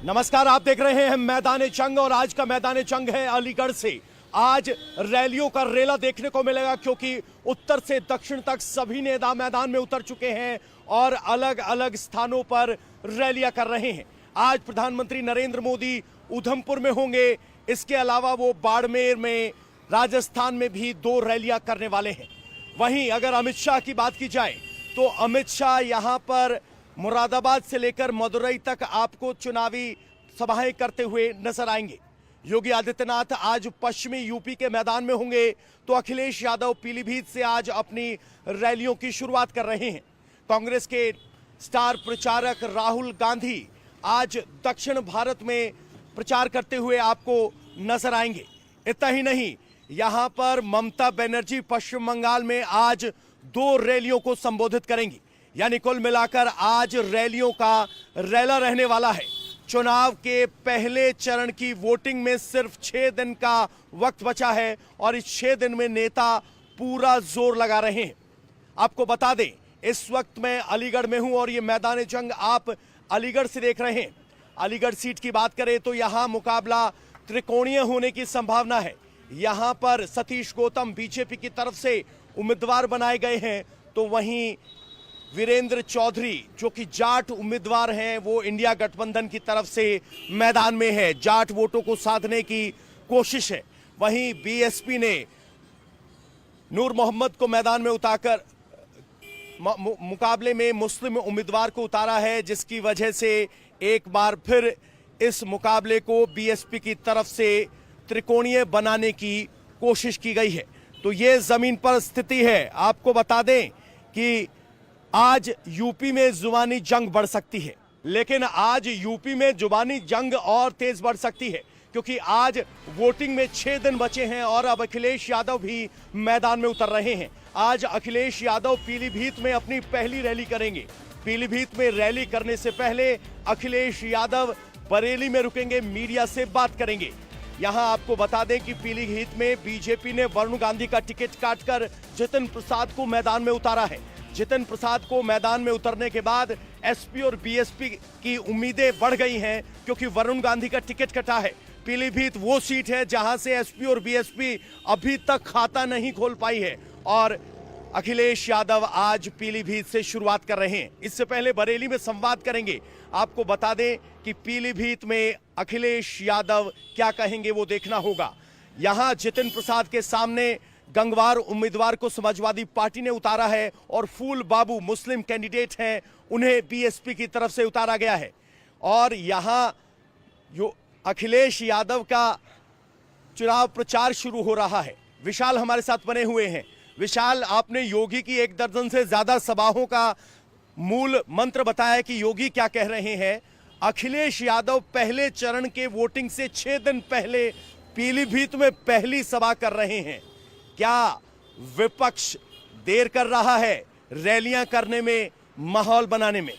नमस्कार, आप देख रहे हैं मैदान जंग और आज का मैदान जंग है अलीगढ़ से। आज रैलियों का रेला देखने को मिलेगा क्योंकि उत्तर से दक्षिण तक सभी नेता मैदान में उतर चुके हैं और अलग अलग स्थानों पर रैलियां कर रहे हैं। आज प्रधानमंत्री नरेंद्र मोदी उधमपुर में होंगे, इसके अलावा वो बाड़मेर में, राजस्थान में भी 2 रैलियां करने वाले हैं। वहीं अगर अमित शाह की बात की जाए तो अमित शाह यहां पर मुरादाबाद से लेकर मदुरई तक आपको चुनावी सभाएं करते हुए नजर आएंगे। योगी आदित्यनाथ आज पश्चिमी यूपी के मैदान में होंगे तो अखिलेश यादव पीलीभीत से आज अपनी रैलियों की शुरुआत कर रहे हैं। कांग्रेस के स्टार प्रचारक राहुल गांधी आज दक्षिण भारत में प्रचार करते हुए आपको नजर आएंगे। इतना ही नहीं, यहां पर ममता बनर्जी पश्चिम बंगाल में आज 2 रैलियों को संबोधित करेंगी। यानी कुल मिलाकर आज रैलियों का रैला रहने वाला है। चुनाव के पहले चरण की वोटिंग में सिर्फ 6 दिन का वक्त बचा है और इस 6 दिन में नेता पूरा जोर लगा रहे हैं। आपको बता दें, इस वक्त मैं अलीगढ़ में हूं और ये मैदान जंग आप अलीगढ़ से देख रहे हैं। अलीगढ़ सीट की बात करें तो यहां मुकाबला त्रिकोणीय होने की संभावना है। यहां पर सतीश गौतम बीजेपी की तरफ से उम्मीदवार बनाए गए हैं तो वहीं वीरेंद्र चौधरी जो कि जाट उम्मीदवार हैं वो इंडिया गठबंधन की तरफ से मैदान में है। जाट वोटों को साधने की कोशिश है। वहीं बीएसपी ने नूर मोहम्मद को मैदान में उतारकर मुकाबले में मुस्लिम उम्मीदवार को उतारा है, जिसकी वजह से एक बार फिर इस मुकाबले को बीएसपी की तरफ से त्रिकोणीय बनाने की कोशिश की गई है। तो ये जमीन पर स्थिति है। आपको बता दें कि आज यूपी में जुबानी जंग बढ़ सकती है, लेकिन आज यूपी में जुबानी जंग और तेज बढ़ सकती है क्योंकि आज वोटिंग में 6 दिन बचे हैं और अब अखिलेश यादव भी मैदान में उतर रहे हैं। आज अखिलेश यादव पीलीभीत में अपनी पहली रैली करेंगे। पीलीभीत में रैली करने से पहले अखिलेश यादव बरेली में रुकेंगे, मीडिया से बात करेंगे। यहां आपको बता दें कि पीलीभीत में बीजेपी ने वरुण गांधी का टिकट काटकर जितिन प्रसाद को मैदान में उतारा है। जितिन प्रसाद को मैदान में उतरने के बाद एसपी और बीएसपी की उम्मीदें बढ़ गई हैं क्योंकि वरुण गांधी का टिकट कटा है। पीलीभीत वो सीट है जहां से एसपी और बीएसपी अभी तक खाता नहीं खोल पाई है और अखिलेश यादव आज पीलीभीत से शुरुआत कर रहे हैं। इससे पहले बरेली में संवाद करेंगे। आपको बता दें कि पीलीभीत में अखिलेश यादव क्या कहेंगे वो देखना होगा। यहां जितिन प्रसाद के सामने गंगवार उम्मीदवार को समाजवादी पार्टी ने उतारा है और फूल बाबू मुस्लिम कैंडिडेट हैं, उन्हें बीएसपी की तरफ से उतारा गया है। और यहां जो अखिलेश यादव का चुनाव प्रचार शुरू हो रहा है। विशाल हमारे साथ बने हुए हैं। विशाल, आपने योगी की 1 दर्जन से ज्यादा सभाओं का मूल मंत्र बताया कि योगी क्या कह रहे हैं। अखिलेश यादव पहले चरण के वोटिंग से 6 दिन पहले पीलीभीत में पहली सभा कर रहे हैं। क्या विपक्ष देर कर रहा है रैलियां करने में, माहौल बनाने में?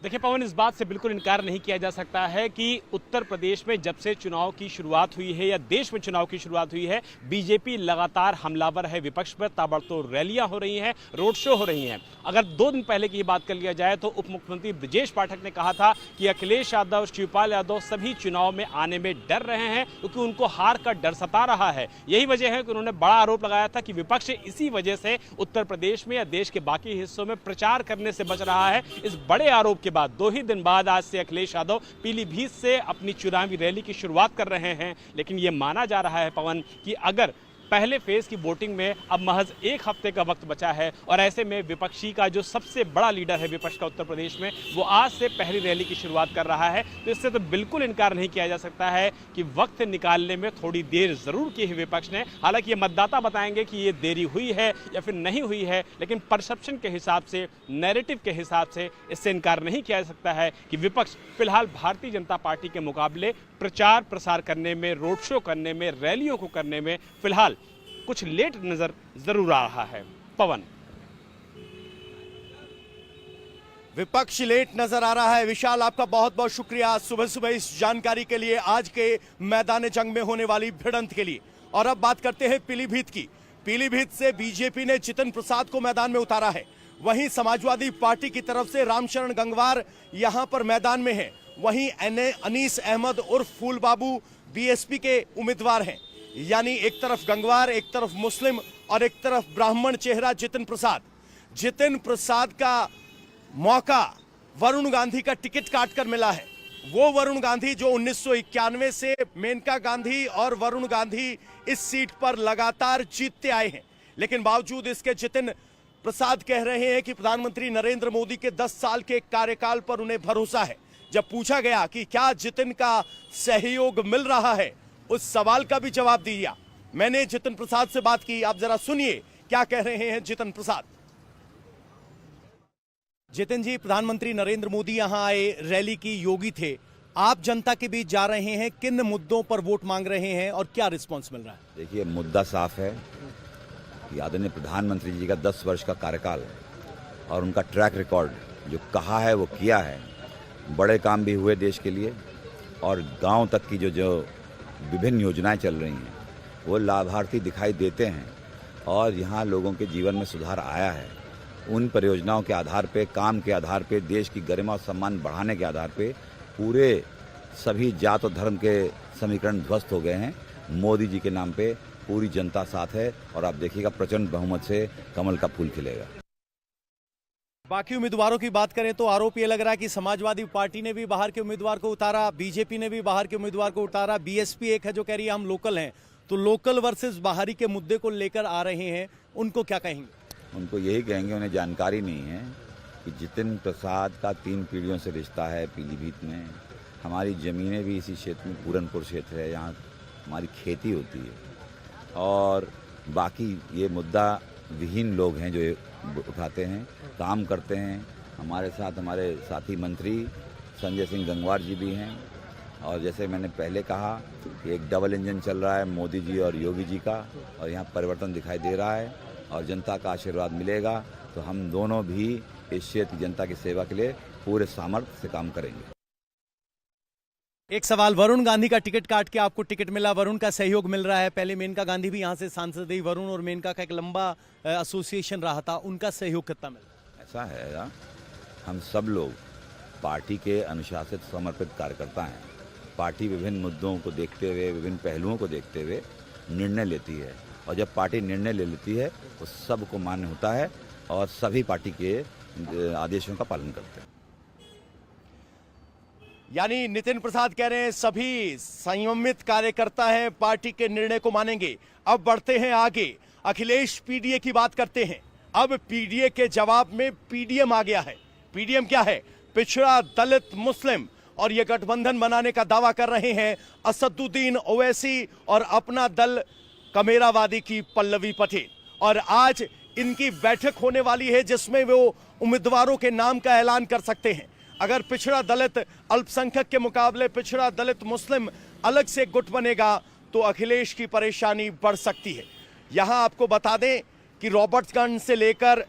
देखिए पवन, इस बात से बिल्कुल इनकार नहीं किया जा सकता है कि उत्तर प्रदेश में जब से चुनाव की शुरुआत हुई है या देश में चुनाव की शुरुआत हुई है, बीजेपी लगातार हमलावर है विपक्ष पर। ताबड़तोड़ रैलियां हो रही हैं, रोड शो हो रही हैं। अगर 2 दिन पहले की बात कर लिया जाए तो उप मुख्यमंत्री ब्रजेश पाठक ने कहा था कि अखिलेश यादव, शिवपाल यादव सभी चुनाव में आने में डर रहे हैं क्योंकि उनको हार का डर सता रहा है। यही वजह है कि उन्होंने बड़ा आरोप लगाया था कि विपक्ष इसी वजह से उत्तर प्रदेश में या देश के बाकी हिस्सों में प्रचार करने से बच रहा है। इस बड़े आरोप बाद 2 ही दिन बाद आज से अखिलेश यादव पीलीभीत से अपनी चुनावी रैली की शुरुआत कर रहे हैं। लेकिन यह माना जा रहा है पवन कि अगर पहले फेज की वोटिंग में अब महज 1 हफ्ते का वक्त बचा है और ऐसे में विपक्षी का जो सबसे बड़ा लीडर है विपक्ष का उत्तर प्रदेश में, वो आज से पहली रैली की शुरुआत कर रहा है, तो इससे तो बिल्कुल इनकार नहीं किया जा सकता है कि वक्त निकालने में थोड़ी देर जरूर की है विपक्ष ने। हालांकि ये मतदाता बताएंगे कि ये देरी हुई है या फिर नहीं हुई है, लेकिन परसेप्शन के हिसाब से, नैरेटिव के हिसाब से इससे इनकार नहीं किया जा सकता है कि विपक्ष फिलहाल भारतीय जनता पार्टी के मुकाबले प्रचार प्रसार करने में, रोड शो करने में, रैलियों को करने में फिलहाल कुछ लेट नजर जरूर आ रहा है। पवन, विपक्ष लेट नजर आ रहा है। विशाल, आपका बहुत बहुत शुक्रिया सुबह सुबह इस जानकारी के लिए, आज के मैदान जंग में होने वाली भिड़ंत के लिए। और अब बात करते हैं पीलीभीत की। पीलीभीत से बीजेपी ने जितिन प्रसाद को मैदान में उतारा है। वहीं समाजवादी पार्टी की तरफ से रामशरण गंगवार यहां पर मैदान में है। वहीं अनीस अहमद उर्फ फूल बाबू बीएसपी के उम्मीदवार हैं। यानी एक तरफ गंगवार, एक तरफ मुस्लिम और एक तरफ ब्राह्मण चेहरा जितिन प्रसाद। जितिन प्रसाद का मौका वरुण गांधी का टिकट काटकर मिला है। वो वरुण गांधी जो 1991 से मेनका गांधी और वरुण गांधी इस सीट पर लगातार जीतते आए हैं। लेकिन बावजूद इसके जितिन प्रसाद कह रहे हैं कि प्रधानमंत्री नरेंद्र मोदी के 10 साल के कार्यकाल पर उन्हें भरोसा है। जब पूछा गया कि क्या जितिन का सहयोग मिल रहा है, उस सवाल का भी जवाब दिया। मैंने जितिन प्रसाद से बात की, आप जरा सुनिए क्या कह रहे हैं जितिन प्रसाद। जितिन जी, प्रधानमंत्री नरेंद्र मोदी यहां आए, रैली की, योगी थे, आप जनता के बीच जा रहे हैं, किन मुद्दों पर वोट मांग रहे हैं और क्या रिस्पांस मिल रहा है? देखिए, मुद्दा साफ है कि आदरणीय प्रधानमंत्री जी का 10 वर्ष का कार्यकाल और उनका ट्रैक रिकॉर्ड जो कहा है वो किया है। बड़े काम भी हुए देश के लिए और गांव तक की जो विभिन्न योजनाएं चल रही हैं वो लाभार्थी दिखाई देते हैं और यहाँ लोगों के जीवन में सुधार आया है। उन परियोजनाओं के आधार पे, काम के आधार पे, देश की गरिमा और सम्मान बढ़ाने के आधार पे पूरे सभी जात और धर्म के समीकरण ध्वस्त हो गए हैं। मोदी जी के नाम पे पूरी जनता साथ है और आप देखिएगा प्रचंड बहुमत से कमल का फूल खिलेगा। बाकी उम्मीदवारों की बात करें तो आरोप ये लग रहा है कि समाजवादी पार्टी ने भी बाहर के उम्मीदवार को उतारा, बीजेपी ने भी बाहर के उम्मीदवार को उतारा, बीएसपी एक है जो कह रही है हम लोकल हैं। तो लोकल वर्सेस बाहरी के मुद्दे को लेकर आ रहे हैं, उनको क्या कहेंगे? उनको यही कहेंगे, उन्हें जानकारी नहीं है कि जितिन प्रसाद का 3 पीढ़ियों से रिश्ता है पीलीभीत में। हमारी ज़मीनें भी इसी क्षेत्र में, पूरनपुर क्षेत्र है, यहाँ हमारी खेती होती है। और बाकी ये मुद्दा विहीन लोग हैं जो उठाते हैं, काम करते हैं। हमारे साथ हमारे साथी मंत्री संजय सिंह गंगवार जी भी हैं। और जैसे मैंने पहले कहा कि एक डबल इंजन चल रहा है मोदी जी और योगी जी का, और यहाँ परिवर्तन दिखाई दे रहा है और जनता का आशीर्वाद मिलेगा तो हम दोनों भी इस क्षेत्र की जनता की सेवा के लिए पूरे सामर्थ्य से काम करेंगे। एक सवाल, वरुण गांधी का टिकट काट के आपको टिकट मिला, वरुण का सहयोग मिल रहा है। पहले मेनका गांधी भी यहाँ से सांसद रही, वरुण और मेनका का एक लंबा एसोसिएशन रहा था, उनका सहयोग कितना मिला? ऐसा है ना, हम सब लोग पार्टी के अनुशासित समर्पित कार्यकर्ता हैं। पार्टी विभिन्न मुद्दों को देखते हुए, विभिन्न पहलुओं को देखते हुए निर्णय लेती है और जब पार्टी निर्णय ले लेती है तो सबको मान्य होता है और सभी पार्टी के आदेशों का पालन करते हैं। यानी नितिन प्रसाद कह रहे हैं सभी संयमित कार्यकर्ता हैं, पार्टी के निर्णय को मानेंगे। अब बढ़ते हैं आगे, अखिलेश पीडीए की बात करते हैं। अब पीडीए के जवाब में पीडीएम आ गया है। पीडीएम क्या है? पिछड़ा, दलित, मुस्लिम, और ये गठबंधन बनाने का दावा कर रहे हैं असदुद्दीन ओवैसी और अपना दल कमेरावादी की पल्लवी पटेल। और आज इनकी बैठक होने वाली है जिसमें वो उम्मीदवारों के नाम का ऐलान कर सकते हैं। अगर पिछड़ा दलित अल्पसंख्यक के मुकाबले पिछड़ा दलित मुस्लिम अलग से गुट बनेगा तो अखिलेश की परेशानी बढ़ सकती है। यहां आपको बता दें कि रॉबर्ट्सगंज से लेकर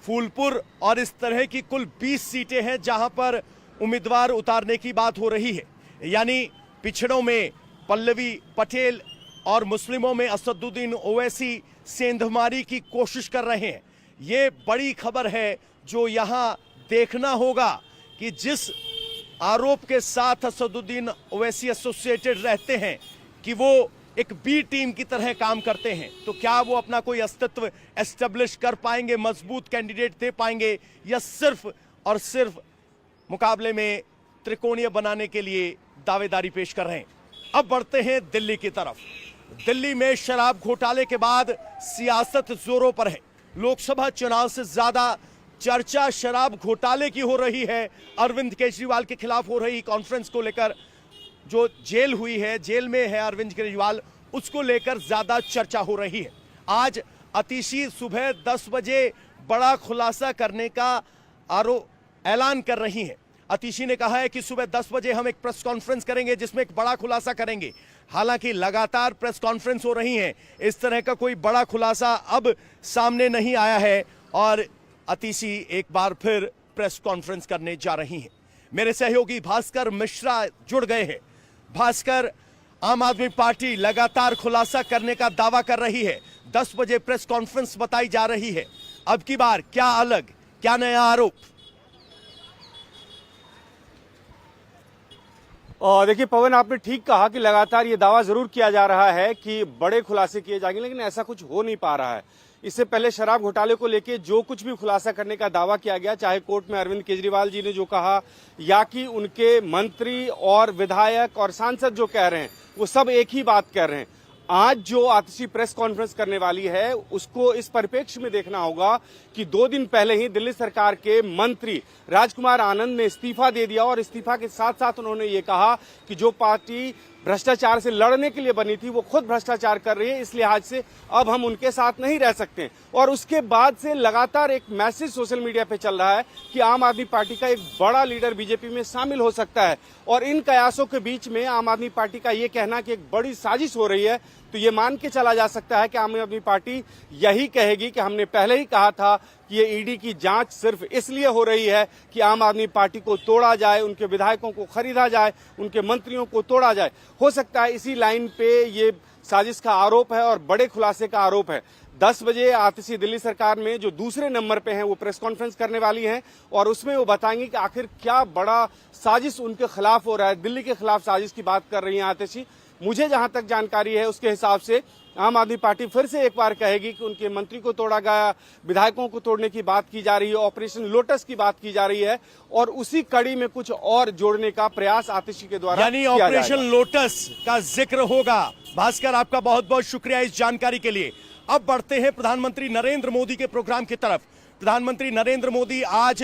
फूलपुर और इस तरह की कुल 20 सीटें हैं जहां पर उम्मीदवार उतारने की बात हो रही है। यानी पिछड़ों में पल्लवी पटेल और मुस्लिमों में असदुद्दीन ओवैसी सेंधमारी की कोशिश कर रहे हैं। ये बड़ी खबर है जो यहां देखना होगा कि जिस आरोप के साथ असदुद्दीन ओवैसी एसोसिएटेड रहते हैं कि वो एक बी टीम की तरह काम करते हैं, तो क्या वो अपना कोई अस्तित्व एस्टेब्लिश कर पाएंगे, मजबूत कैंडिडेट दे पाएंगे, या सिर्फ और सिर्फ मुकाबले में त्रिकोणीय बनाने के लिए दावेदारी पेश कर रहे हैं। अब बढ़ते हैं दिल्ली की तरफ। दिल्ली में शराब घोटाले के बाद सियासत जोरों पर है। लोकसभा चुनाव से ज्यादा चर्चा शराब घोटाले की हो रही है। अरविंद केजरीवाल के खिलाफ हो रही कॉन्फ्रेंस को लेकर, जो जेल हुई है, जेल में है अरविंद केजरीवाल, उसको लेकर ज्यादा चर्चा हो रही है। आज अतिशी सुबह 10 बजे बड़ा खुलासा करने का ऐलान कर रही हैं। अतिशी ने कहा है कि सुबह 10 बजे हम एक प्रेस कॉन्फ्रेंस करेंगे जिसमें एक बड़ा खुलासा करेंगे। हालांकि लगातार प्रेस कॉन्फ्रेंस हो रही हैं, इस तरह का कोई बड़ा खुलासा अब सामने नहीं आया है और अतिशी एक बार फिर प्रेस कॉन्फ्रेंस करने जा रही हैं। मेरे सहयोगी भास्कर मिश्रा जुड़ गए हैं। भास्कर, आम आदमी पार्टी लगातार खुलासा करने का दावा कर रही है, 10 बजे प्रेस कॉन्फ्रेंस बताई जा रही है। अब की बार क्या अलग, क्या नया आरोप? और देखिए पवन, आपने ठीक कहा कि लगातार ये दावा जरूर किया जा रहा है कि बड़े खुलासे किए जाएंगे, लेकिन ऐसा कुछ हो नहीं पा रहा है। इससे पहले शराब घोटाले को लेके जो कुछ भी खुलासा करने का दावा किया गया, चाहे कोर्ट में अरविंद केजरीवाल जी ने जो कहा या कि उनके मंत्री और विधायक और सांसद जो कह रहे हैं, वो सब एक ही बात कह रहे हैं। आज जो आतिशी प्रेस कॉन्फ्रेंस करने वाली है उसको इस परिप्रेक्ष्य में देखना होगा कि 2 दिन पहले ही दिल्ली सरकार के मंत्री राजकुमार आनंद ने इस्तीफा दे दिया और इस्तीफा के साथ साथ उन्होंने ये कहा कि जो पार्टी भ्रष्टाचार से लड़ने के लिए बनी थी वो खुद भ्रष्टाचार कर रही है, इस लिहाज से अब हम उनके साथ नहीं रह सकते। और उसके बाद से लगातार एक मैसेज सोशल मीडिया पे चल रहा है कि आम आदमी पार्टी का एक बड़ा लीडर बीजेपी में शामिल हो सकता है। और इन कयासों के बीच में आम आदमी पार्टी का ये कहना कि एक बड़ी साजिश हो रही है, तो ये मान के चला जा सकता है कि आम आदमी पार्टी यही कहेगी कि हमने पहले ही कहा था कि ये ईडी की जांच सिर्फ इसलिए हो रही है कि आम आदमी पार्टी को तोड़ा जाए, उनके विधायकों को खरीदा जाए, उनके मंत्रियों को तोड़ा जाए। हो सकता है इसी लाइन पे ये साजिश का आरोप है और बड़े खुलासे का आरोप है। 10 बजे आतिशी दिल्ली सरकार में जो दूसरे नंबर पे हैं वो प्रेस कॉन्फ्रेंस करने वाली हैं और उसमें वो बताएंगे कि आखिर क्या बड़ा साजिश उनके खिलाफ हो रहा है। दिल्ली के खिलाफ साजिश की बात कर रही हैं आतिशी। मुझे जहां तक जानकारी है उसके हिसाब से आम आदमी पार्टी फिर से एक बार कहेगी कि उनके मंत्री को तोड़ा गया, विधायकों को तोड़ने की बात की जा रही है, ऑपरेशन लोटस की बात की जा रही है और उसी कड़ी में कुछ और जोड़ने का प्रयास आतिशी के द्वारा यानी ऑपरेशन लोटस का जिक्र होगा। भास्कर, आपका बहुत बहुत शुक्रिया इस जानकारी के लिए। अब बढ़ते हैं प्रधानमंत्री नरेंद्र मोदी के प्रोग्राम की तरफ। प्रधानमंत्री नरेंद्र मोदी आज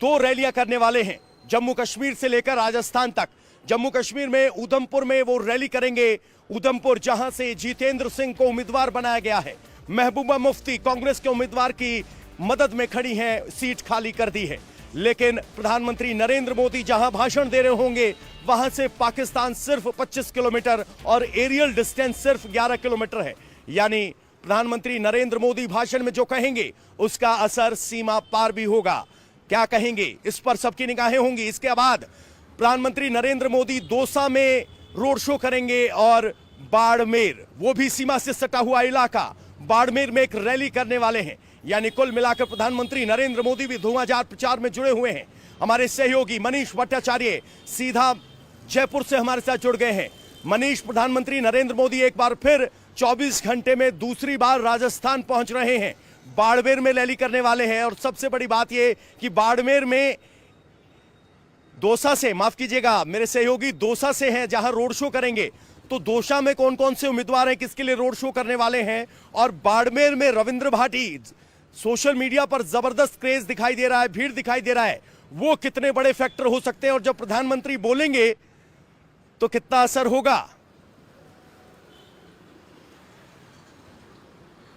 2 रैलियां करने वाले हैं, जम्मू कश्मीर से लेकर राजस्थान तक। जम्मू कश्मीर में उधमपुर में वो रैली करेंगे। उधमपुर जहां से जितेंद्र सिंह को उम्मीदवार बनाया गया है, महबूबा मुफ्ती कांग्रेस के उम्मीदवार की मदद में खड़ी हैं, सीट खाली कर दी है। लेकिन प्रधानमंत्री नरेंद्र मोदी जहां भाषण दे रहे होंगे वहां से पाकिस्तान सिर्फ 25 किलोमीटर और एरियल डिस्टेंस सिर्फ 11 किलोमीटर है। यानी प्रधानमंत्री नरेंद्र मोदी भाषण में जो कहेंगे उसका असर सीमा पार भी होगा। क्या कहेंगे इस पर सबकी निगाहें होंगी। इसके बाद प्रधानमंत्री नरेंद्र मोदी दौसा में रोड शो करेंगे और बाड़मेर, वो भी सीमा से सटा हुआ इलाका, बाड़मेर में एक रैली करने वाले हैं। यानी कुल मिलाकर प्रधानमंत्री नरेंद्र मोदी भी धुआंधार प्रचार में जुड़े हुए हैं। हमारे सहयोगी मनीष भट्टाचार्य सीधा जयपुर से हमारे साथ जुड़ गए हैं। मनीष, प्रधानमंत्री नरेंद्र मोदी एक बार फिर 24 घंटे में दूसरी बार राजस्थान पहुंच रहे हैं, बाड़मेर में रैली करने वाले हैं। और सबसे बड़ी बात यह कि बाड़मेर में दौसा से, माफ कीजिएगा मेरे सहयोगी दौसा से हैं जहां रोड शो करेंगे। तो दौसा में कौन कौन से उम्मीदवार हैं, किसके लिए रोड शो करने वाले हैं, और बाड़मेर में रविंद्र भाटी, सोशल मीडिया पर जबरदस्त क्रेज दिखाई दे रहा है, भीड़ दिखाई दे रहा है, वो कितने बड़े फैक्टर हो सकते हैं और जब प्रधानमंत्री बोलेंगे तो कितना असर होगा।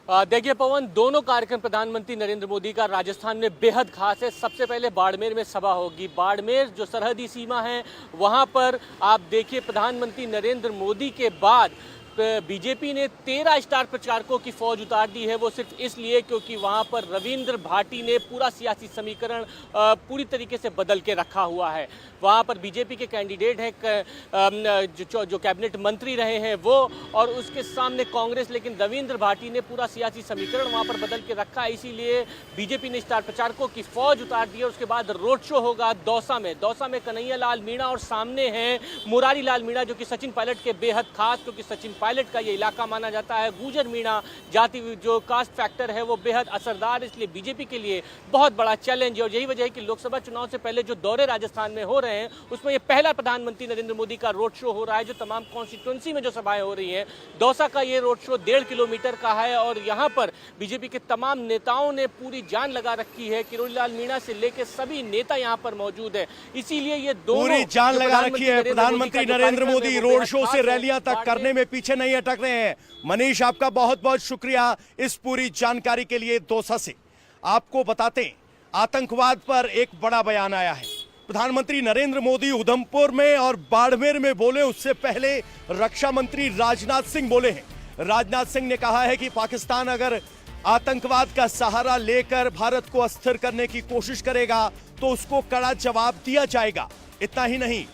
देखिए पवन, दोनों कार्यक्रम प्रधानमंत्री नरेंद्र मोदी का राजस्थान में बेहद खास है। सबसे पहले बाड़मेर में सभा होगी। बाड़मेर जो सरहदी सीमा है वहां पर आप देखिए प्रधानमंत्री नरेंद्र मोदी के बाद बीजेपी ने 13 स्टार प्रचारकों की फौज उतार दी है। वो सिर्फ इसलिए क्योंकि वहां पर रविंद्र भाटी ने पूरा सियासी समीकरण पूरी तरीके से बदल के रखा हुआ है। वहां पर बीजेपी के कैंडिडेट हैं जो कैबिनेट मंत्री रहे हैं वो, और उसके सामने कांग्रेस, लेकिन रविंद्र भाटी ने पूरा सियासी समीकरण वहां पर बदल के रखा है। इसीलिए बीजेपी ने स्टार प्रचारकों की फौज उतार दी है। उसके बाद रोड शो होगा दौसा में कन्हैया लाल मीणा और सामने हैं मुरारी लाल मीणा जो कि सचिन पायलट के बेहद खास, क्योंकि सचिन पायलट का ये इलाका माना जाता है। गुजर मीणा जाति जो कास्ट फैक्टर है वो बेहद असरदार, इसलिए बीजेपी के लिए बहुत बड़ा चैलेंज है। और यही वजह है कि लोकसभा चुनाव से पहले जो दौरे राजस्थान में हो रहे हैं उसमें ये पहला प्रधानमंत्री नरेंद्र मोदी का रोड शो हो रहा है। जो तमाम कॉन्स्टिट्यूंसी में जो सभाएं हो रही हैं, दौसा का ये रोड शो 1.5 किलोमीटर का है और यहाँ पर बीजेपी के तमाम नेताओं ने पूरी जान लगा रखी है। किरोड़ी लाल मीणा से लेकर सभी नेता यहाँ पर मौजूद है, इसीलिए ये दोनों पूरी जान लगा रखी है। प्रधानमंत्री नरेंद्र मोदी रोड शो से रैलियां तक करने में पीछे नहीं अटक रहे हैं। मनीष, आपका बहुत बहुत शुक्रिया इस पूरी जानकारी के लिए दौसा से। आपको बताते हैं, आतंकवाद पर एक बड़ा बयान आया है। प्रधानमंत्री नरेंद्र मोदी उधमपुर में और बाड़मेर में बोले, उससे पहले रक्षा मंत्री राजनाथ सिंह बोले हैं। राजनाथ सिंह ने कहा है कि पाकिस्तान अगर आतंकवाद का सहारा लेकर भारत को अस्थिर करने की कोशिश करेगा तो उसको कड़ा जवाब दिया जाएगा। इतना ही नहीं,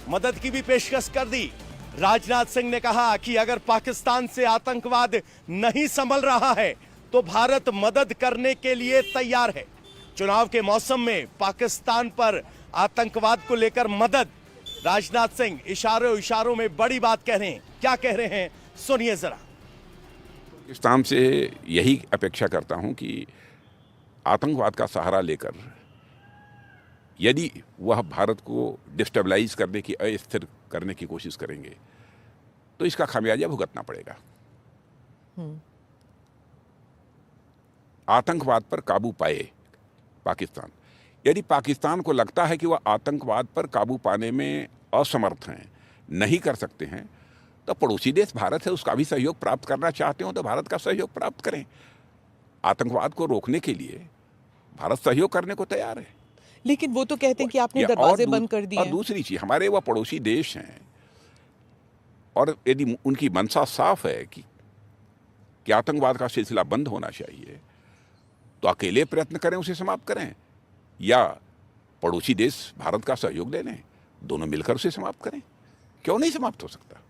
मदद की भी पेशकश कर दी। राजनाथ सिंह ने कहा कि अगर पाकिस्तान से आतंकवाद नहीं संभल रहा है तो भारत मदद करने के लिए तैयार है। चुनाव के मौसम में पाकिस्तान पर आतंकवाद को लेकर मदद। राजनाथ सिंह इशारों इशारों में बड़ी बात कह रहे हैं। क्या कह रहे हैं सुनिए जरा। पाकिस्तान से यही अपेक्षा करता हूं कि आतंकवाद का सहारा लेकर यदि वह भारत को डिस्टेबलाइज करने की, अस्थिर करने की कोशिश करेंगे तो इसका खामियाजा भुगतना पड़ेगा। आतंकवाद पर काबू पाए पाकिस्तान। यदि पाकिस्तान को लगता है कि वह आतंकवाद पर काबू पाने में असमर्थ हैं, नहीं कर सकते हैं, तो पड़ोसी देश भारत है, उसका भी सहयोग प्राप्त करना चाहते हो तो भारत का सहयोग प्राप्त करें। आतंकवाद को रोकने के लिए भारत सहयोग करने को तैयार है। लेकिन वो तो कहते हैं कि आपने दरवाजे बंद कर दिए। और दूसरी चीज, हमारे वह पड़ोसी देश हैं और यदि उनकी मंशा साफ है कि आतंकवाद का सिलसिला बंद होना चाहिए, तो अकेले प्रयत्न करें, उसे समाप्त करें, या पड़ोसी देश भारत का सहयोग ले लें, दोनों मिलकर उसे समाप्त करें। क्यों नहीं समाप्त हो सकता?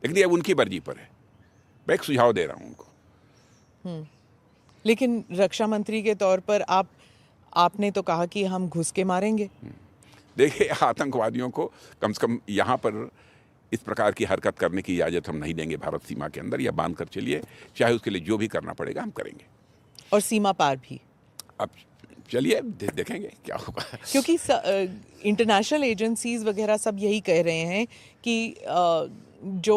लेकिन ये उनकी मर्जी पर है। मैं एक सुझाव दे रहा हूं उनको। लेकिन रक्षा मंत्री के तौर पर आपने तो कहा कि हम घुस के मारेंगे। देखिए, आतंकवादियों को कम से कम यहाँ पर इस प्रकार की हरकत करने की इजाजत हम नहीं देंगे। भारत सीमा के अंदर या बांध कर चलिए, चाहे उसके लिए जो भी करना पड़ेगा हम करेंगे। और सीमा पार भी। अब चलिए देखेंगे क्या होगा। क्योंकि इंटरनेशनल एजेंसीज वगैरह सब यही कह रहे हैं कि जो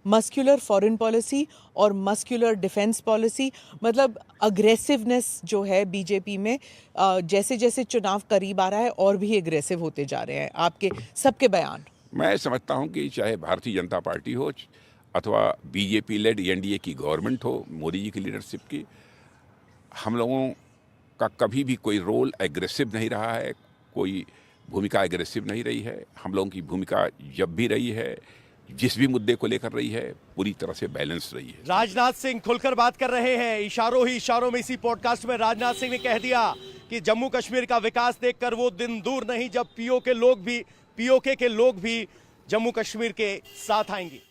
मस्कुलर फॉरेन पॉलिसी और मस्कुलर डिफेंस पॉलिसी, मतलब अग्रेसिवनेस जो है बीजेपी में, जैसे जैसे चुनाव करीब आ रहा है और भी एग्रेसिव होते जा रहे हैं। आपके सबके बयान। मैं समझता हूं कि चाहे भारतीय जनता पार्टी हो अथवा बीजेपी लेड एनडीए की गवर्नमेंट हो, मोदी जी की लीडरशिप की, हम लोगों का कभी भी कोई रोल एग्रेसिव नहीं रहा है, कोई भूमिका एग्रेसिव नहीं रही है। हम लोगों की भूमिका जब भी रही है, जिस भी मुद्दे को लेकर रही है, पूरी तरह से बैलेंस रही है। राजनाथ सिंह खुलकर बात कर रहे हैं। इशारों ही इशारों में इसी पॉडकास्ट में राजनाथ सिंह ने कह दिया कि जम्मू कश्मीर का विकास देखकर वो दिन दूर नहीं जब पीओके के लोग भी जम्मू कश्मीर के साथ आएंगे।